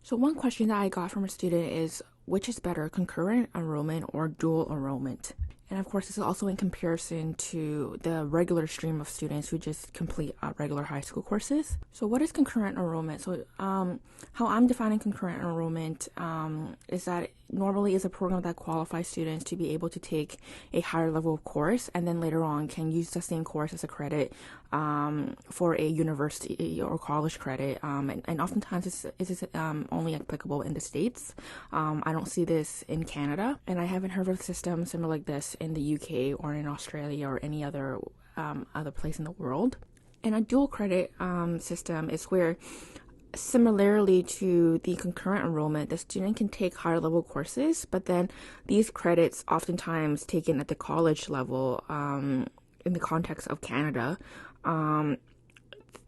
So one question that I got from a student is, which is better, concurrent enrollment or dual enrollment? And of course, this is also in comparison to the regular stream of students who just complete regular high school courses. So what is concurrent enrollment? So how I'm defining concurrent enrollment is that it normally is a program that qualifies students to be able to take a higher level of course and then later on can use the same course as a credit for a university or college credit. And oftentimes it's only applicable in the States. I don't see this in Canada, and I haven't heard of a system similar like this in the UK or in Australia or any other place in the world. And a dual credit system is where, similarly to the concurrent enrollment, the student can take higher level courses, but then these credits oftentimes taken at the college level in the context of Canada,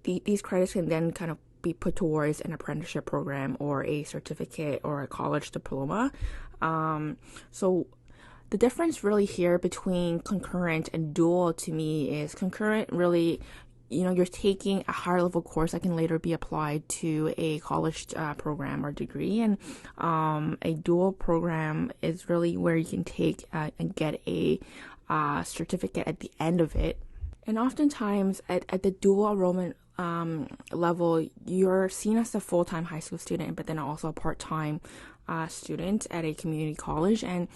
these credits can then kind of be put towards an apprenticeship program or a certificate or a college diploma. So the difference really here between concurrent and dual to me is concurrent really, you're taking a higher level course that can later be applied to a college program or degree. And a dual program is really where you can take and get a certificate at the end of it. And oftentimes at the dual enrollment level, you're seen as a full-time high school student, but then also a part-time student at a community college. And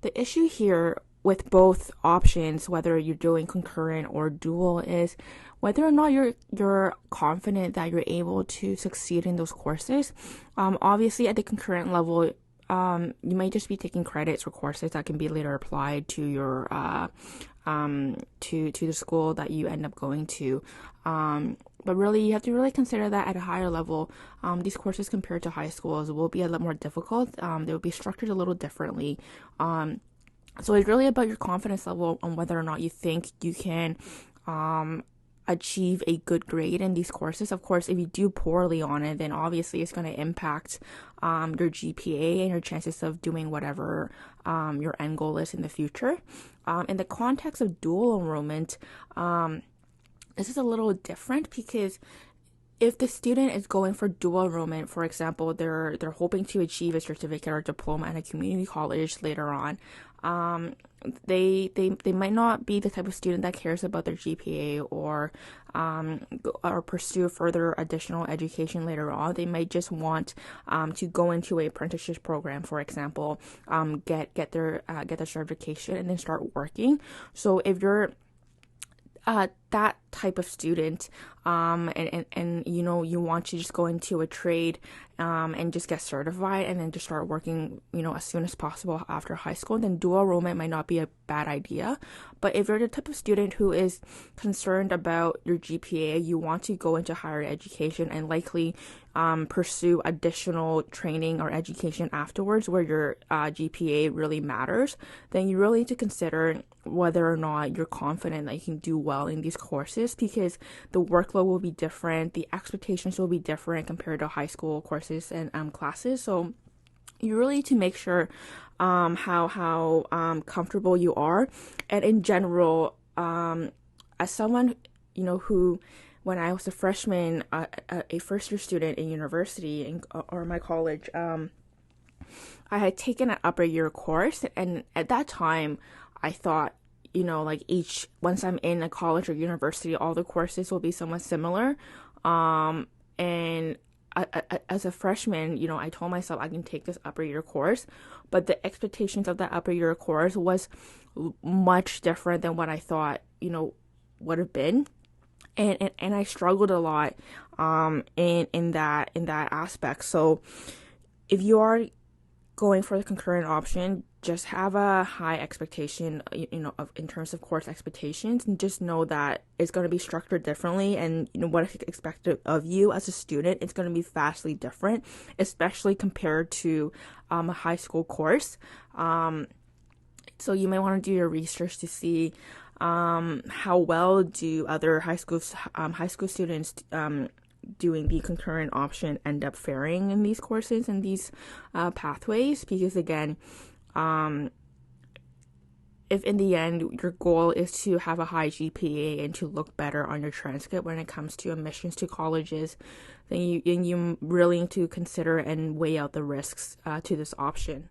the issue here with both options, whether you're doing concurrent or dual, is whether or not you're confident that you're able to succeed in those courses. Obviously, at the concurrent level, you might just be taking credits for courses that can be later applied to your to the school that you end up going to. But really, you have to really consider that at a higher level, these courses compared to high schools will be a lot more difficult. They will be structured a little differently. So it's really about your confidence level on whether or not you think you can achieve a good grade in these courses. Of course, if you do poorly on it, then obviously it's going to impact your GPA and your chances of doing whatever your end goal is in the future. In the context of dual enrollment, this is a little different because if the student is going for dual enrollment, for example, they're hoping to achieve a certificate or diploma at a community college later on, they might not be the type of student that cares about their GPA or pursue further additional education later on. They might just want to go into a apprenticeship program, for example, get their certification and then start working. So if you're that type of student, and you want to just go into a trade and just get certified and then just start working as soon as possible after high school, then dual enrollment might not be a bad idea. But if you're the type of student who is concerned about your GPA, you want to go into higher education and likely pursue additional training or education afterwards where your GPA really matters, then you really need to consider whether or not you're confident that you can do well in these courses, because the workload will be different, the expectations will be different compared to high school courses and classes. So you really need to make sure how comfortable you are. And in general, as someone who, when I was a freshman, a first year student in university or my college, I had taken an upper year course, and at that time I thought, once I'm in a college or university, all the courses will be somewhat similar. And as a freshman, I told myself I can take this upper year course, but the expectations of that upper year course was much different than what I thought, would have been. And I struggled a lot in that aspect. So if you are going for the concurrent option, just have a high expectation, in terms of course expectations, and just know that it's going to be structured differently, and what is expected of you as a student, it's going to be vastly different, especially compared to a high school course. So you may want to do your research to see how well do other high school students doing the concurrent option end up faring in these courses and these pathways, because again, if in the end your goal is to have a high GPA and to look better on your transcript when it comes to admissions to colleges, then you really need to consider and weigh out the risks to this option.